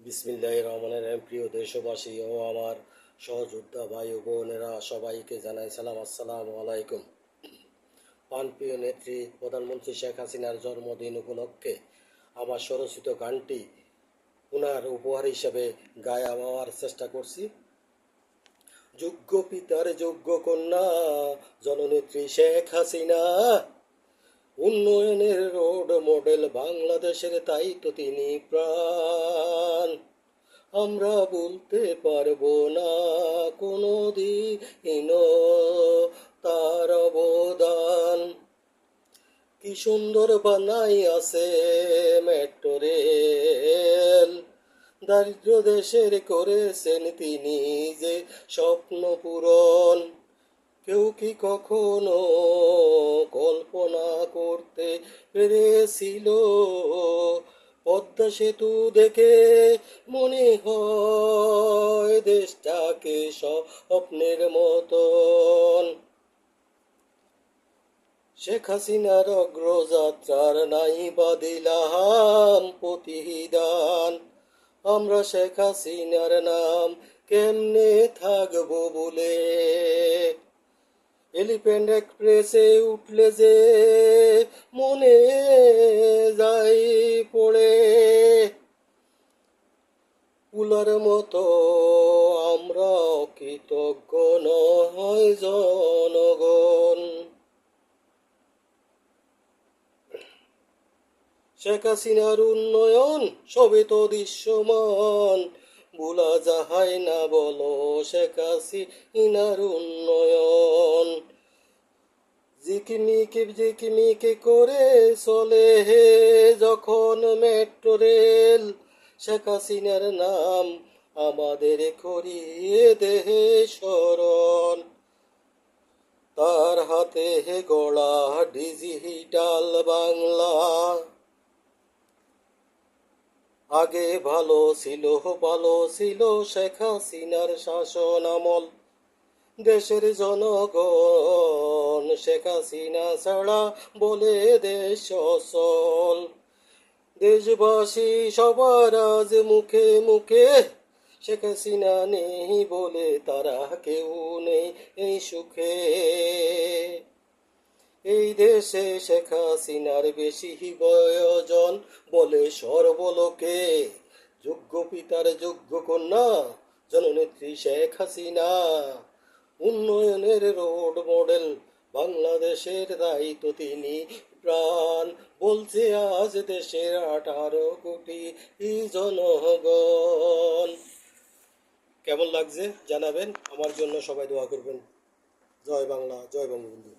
বিসমিল্লাহির রহমানির রহিম। প্রিয় দেশবাসী ও আমার সহযোদ্ধা ভাই ও বোনেরা, সবাইকে জানাই সালাম, আসসালামু আলাইকুম। প্রাণপ্রিয় নেত্রী প্রধানমন্ত্রী শেখ হাসিনার জন্মদিন উপলক্ষে আমার স্বরচিত গানটি ওনার উপহার হিসেবে গাওয়ার চেষ্টা করছি। যোগ্য পিতার যোগ্য কন্যা জননেত্রী শেখ হাসিনা, উন্নয়নের রোড মডেল বাংলাদেশের, তাই তো তিনি প্রাণ। আমরা বলতে পারবো না কোনো দিন তার অবদান। কি সুন্দর বানাই আছে মেট্রো রেল, দারিদ্র দেশের করেছেন তিনি যে স্বপ্ন পূরণ। কেউ কি কখনো কল্পনা করতে পেরেছিল পদ্মা সেতু দেখে মনে হয় দেশটাকে স্বপ্নের মতন। শেখ হাসিনার অগ্রযাত্রার নাই বা দিলাম প্রতিদান। আমরা শেখ হাসিনার নাম কেমনে থাকবো বলে, এলিফ্যান্ট এক্সপ্রেসে উঠলে যে মনে যাই পড়ে, পুলার মতো আমরা কৃতজ্ঞ নয় জনগণ। শেখ হাসিনার উন্নয়ন সবে তো দৃশ্যমান, ভোলা যায় না বলো শেখ হাসিনার উন্নয়ন। জিকিমিকি করে চলে যখন মেট্রো রেল, শেখ হাসিনার নাম আমাদের করিয়ে দেহে স্মরণ। তার হাতে গড়া ডিজিটাল বাংলা আগে ভালো ছিল শেখ হাসিনার শাসন আমল। দেশের জনগণ শেখ হাসিনা ছাড়া বলে দেশ অচল। দেশবাসী সবার আজ মুখে মুখে শেখ হাসিনা নেই বলে তারা কেউ নেই এই সুখে। এই দেশে শেখ হাসিনার বেশি প্রয়োজন বলে সর্বলোকে। যোগ্য পিতার যোগ্য কন্যা জননেত্রী শেখ হাসিনা, উন্নয়নের রোড মডেল বাংলাদেশের, দায়িত্ব তিনি প্রাণ। বলছে আজ দেশের 18 কোটি জনগণ। কেমন লাগছে জানাবেন, আমার জন্য সবাই দোয়া করবেন। জয় বাংলা, জয় বঙ্গবন্ধু।